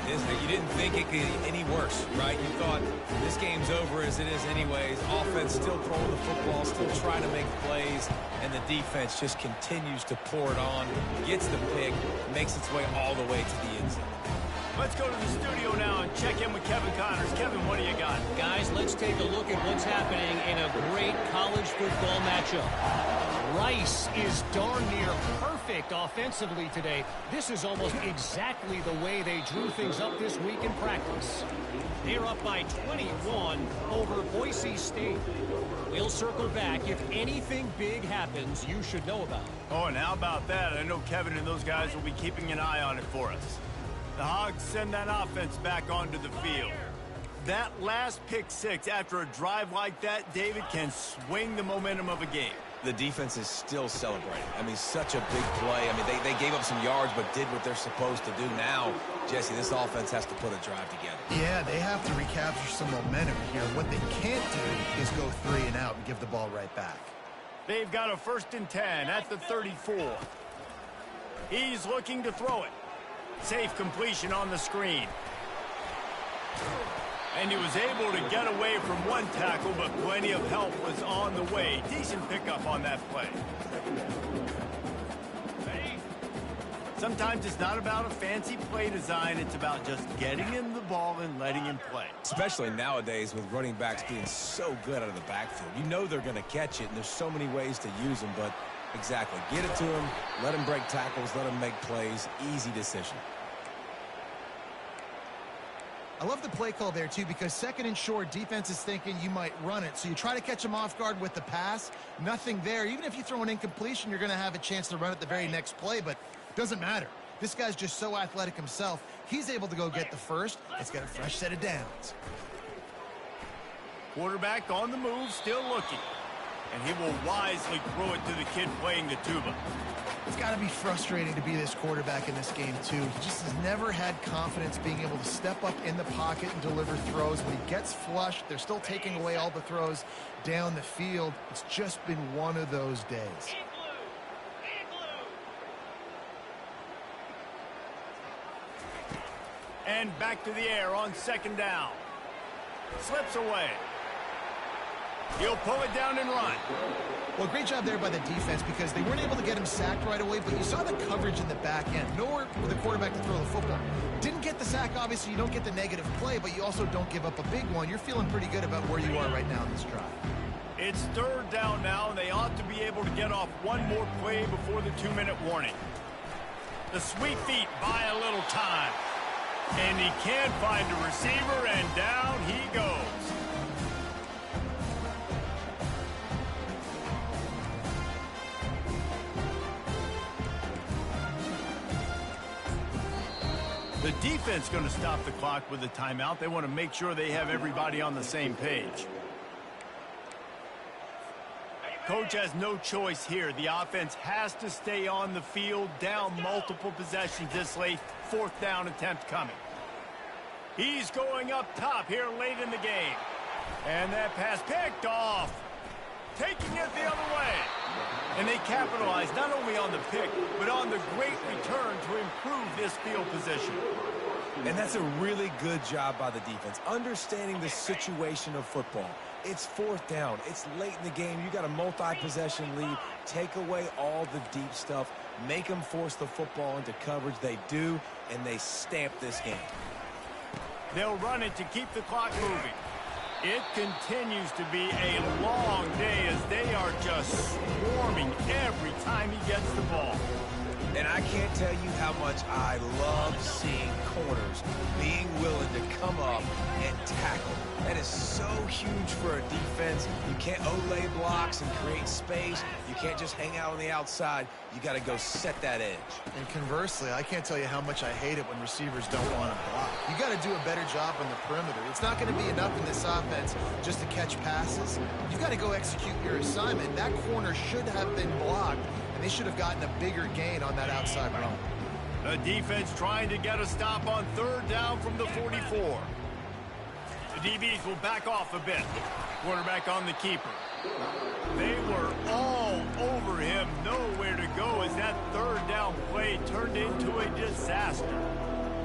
Dude, you didn't think it could get any worse, right? You thought this game's over as it is anyways. Offense still throwing the football, still trying to make plays, and the defense just continues to pour it on, gets the pick, makes its way all the way to the end zone. Let's go to the studio now and check in with Kevin Connors. Kevin, what do you got? Guys, let's take a look at what's happening in a great college football matchup. Rice is darn near perfect offensively today. This is almost exactly the way they drew things up this week in practice. They're up by 21 over Boise State. We'll circle back. If anything big happens, you should know about it. Oh, and how about that? I know Kevin and those guys will be keeping an eye on it for us. The Hogs send that offense back onto the field. That last pick 6 after a drive like that, David, can swing the momentum of a game. The defense is still celebrating. I mean, such a big play. I mean, they gave up some yards but did what they're supposed to do. Now, Jesse, this offense has to put a drive together. Yeah, they have to recapture some momentum here. What they can't do is go 3 and out and give the ball right back. They've got a 1st and 10 at the 34. He's looking to throw it. Safe completion on the screen. And he was able to get away from one tackle, but plenty of help was on the way. Decent pickup on that play. Sometimes it's not about a fancy play design. It's about just getting him the ball and letting him play. Especially nowadays with running backs being so good out of the backfield. You know they're going to catch it, and there's so many ways to use them, but exactly. Get it to him, let him break tackles, let him make plays. Easy decision. I love the play call there, too, because 2nd and short, defense is thinking you might run it. So you try to catch him off guard with the pass. Nothing there. Even if you throw an incompletion, you're going to have a chance to run it the very next play, but doesn't matter. This guy's just so athletic himself. He's able to go get the first. It's got a fresh set of downs. Quarterback on the move, still looking. And he will wisely throw it to the kid playing the tuba. It's got to be frustrating to be this quarterback in this game, too. He just has never had confidence being able to step up in the pocket and deliver throws. When he gets flushed, they're still taking away all the throws down the field. It's just been one of those days. And back to the air on 2nd down. Slips away. He'll pull it down and run. Well, great job there by the defense because they weren't able to get him sacked right away, but you saw the coverage in the back end. Nowhere for the quarterback to throw the football. Didn't get the sack, obviously. You don't get the negative play, but you also don't give up a big one. You're feeling pretty good about where you are right now in this drive. It's 3rd down now, and they ought to be able to get off one more play before the 2-minute warning. The sweet feet buy a little time. And he can't find a receiver, and down he goes. The defense going to stop the clock with a timeout. They want to make sure they have everybody on the same page. Coach has no choice here. The offense has to stay on the field, down multiple possessions this late. 4th down attempt coming. He's going up top here late in the game. And that pass picked off. Taking it the other way. And they capitalize not only on the pick, but on the great return to improve this field position. And that's a really good job by the defense, understanding the situation of football. It's 4th down. It's late in the game. You got a multi-possession lead. Take away all the deep stuff. Make them force the football into coverage. They do, and they stamp this game. They'll run it to keep the clock moving. It continues to be a long day as they are just swarming every time he gets the ball. And I can't tell you how much I love seeing corners being willing to come up and tackle. That is so huge for a defense. You can't olay blocks and create space. You can't just hang out on the outside. You got to go set that edge. And conversely, I can't tell you how much I hate it when receivers don't want to block. You got to do a better job on the perimeter. It's not going to be enough in this offense just to catch passes. You got to go execute your assignment. That corner should have been blocked, and they should have gotten a bigger gain on that outside run. The defense trying to get a stop on 3rd down from the 44. The DBs will back off a bit. Quarterback on the keeper. They were all over him. Nowhere to go as that 3rd down play turned into a disaster.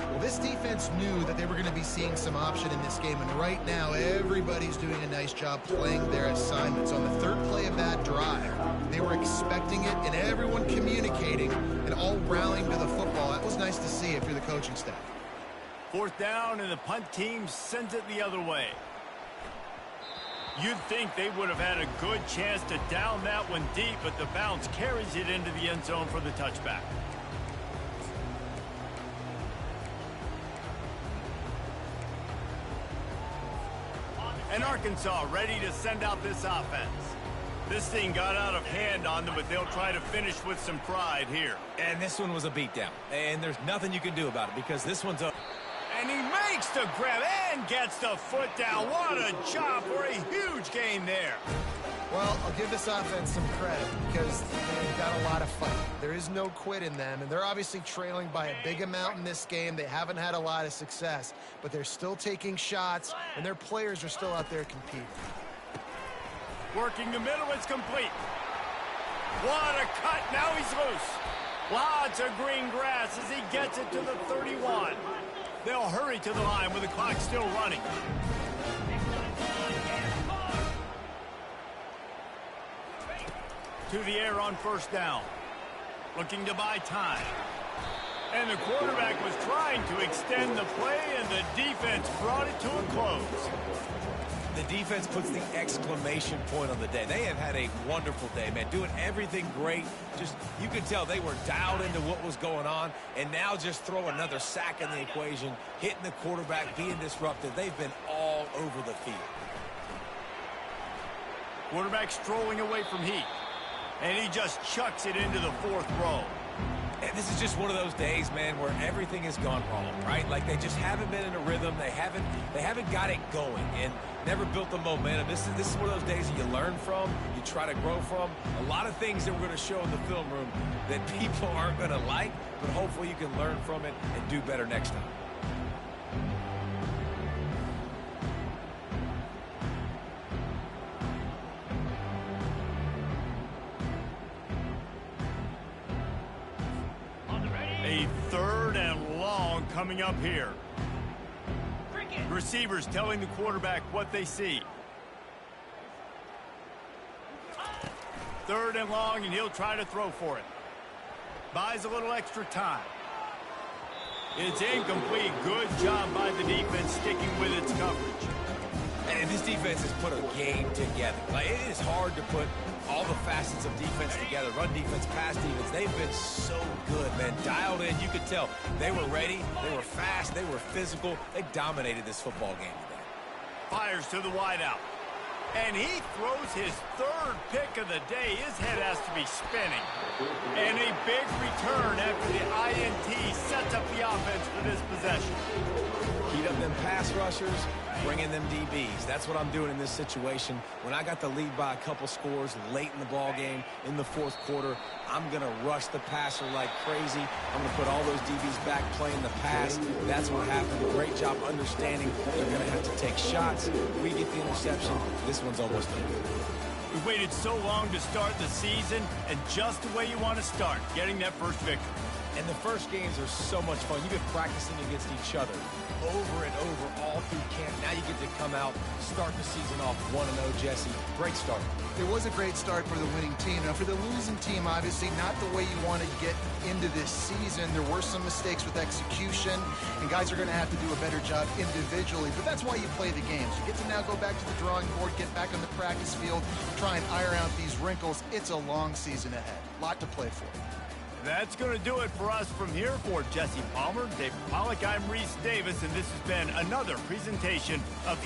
Well, this defense knew that they were going to be seeing some option in this game, and right now everybody's doing a nice job playing their assignments. On the 3rd play of that drive, they were expecting it, and everyone communicating and all rallying to the football. That was nice to see if you're the coaching staff. 4th down, and the punt team sends it the other way. You'd think they would have had a good chance to down that one deep, but the bounce carries it into the end zone for the touchback. And Arkansas ready to send out this offense. This thing got out of hand on them, but they'll try to finish with some pride here. And this one was a beatdown. And there's nothing you can do about it because this one's up. And he makes the grab and gets the foot down. What a job for a huge gain there. Well, I'll give this offense some credit because they've got a lot of fight. There is no quit in them, and they're obviously trailing by a big amount in this game. They haven't had a lot of success, but they're still taking shots, and their players are still out there competing. Working the middle, it's complete. What a cut, now he's loose. Lots of green grass as he gets it to the 31. They'll hurry to the line with the clock still running. To the air on 1st down. Looking to buy time. And the quarterback was trying to extend the play, and the defense brought it to a close. The defense puts the exclamation point on the day. They have had a wonderful day, man. Doing everything great. Just, you could tell they were dialed into what was going on. And now just throw another sack in the equation. Hitting the quarterback, being disruptive. They've been all over the field. Quarterback strolling away from heat. And he just chucks it into the 4th row. And this is just one of those days, man, where everything has gone wrong, right? Like they just haven't been in a rhythm. They haven't got it going and never built the momentum. This is one of those days that you learn from, you try to grow from. A lot of things that we're going to show in the film room that people aren't going to like, but hopefully you can learn from it and do better next time. A 3rd and long coming up here. Receivers telling the quarterback what they see. 3rd and long, and he'll try to throw for it. Buys a little extra time. It's incomplete. Good job by the defense sticking with its coverage. And this defense has put a game together. Like, it is hard to put all the facets of defense together. Run defense, pass defense. They've been so good, man. Dialed in. You could tell they were ready. They were fast. They were physical. They dominated this football game today. Fires to the wideout. And he throws his 3rd pick of the day. His head has to be spinning. And a big return after the INT sets up the offense for this possession. Heat up them pass rushers, bring in them DBs. That's what I'm doing in this situation. When I got the lead by a couple scores late in the ball game, in the 4th quarter, I'm going to rush the passer like crazy. I'm going to put all those DBs back playing the pass. That's what happened. Great job understanding they're going to have to take shots. We get the interception. This one's almost over. We waited so long to start the season, and just the way you want to start, getting that first victory. And the first games are so much fun. You've been practicing against each other over and over all through camp. Now you get to come out, start the season off 1-0, Jesse. Great start. It was a great start for the winning team. Now, for the losing team, obviously not the way you want to get into this season. There were some mistakes with execution, and guys are going to have to do a better job individually. But that's why you play the games. You get to now go back to the drawing board, get back on the practice field, try and iron out these wrinkles. It's a long season ahead. A lot to play for. That's going to do it for us from here. For Jesse Palmer, Dave Pollack, I'm Reese Davis, and this has been another presentation of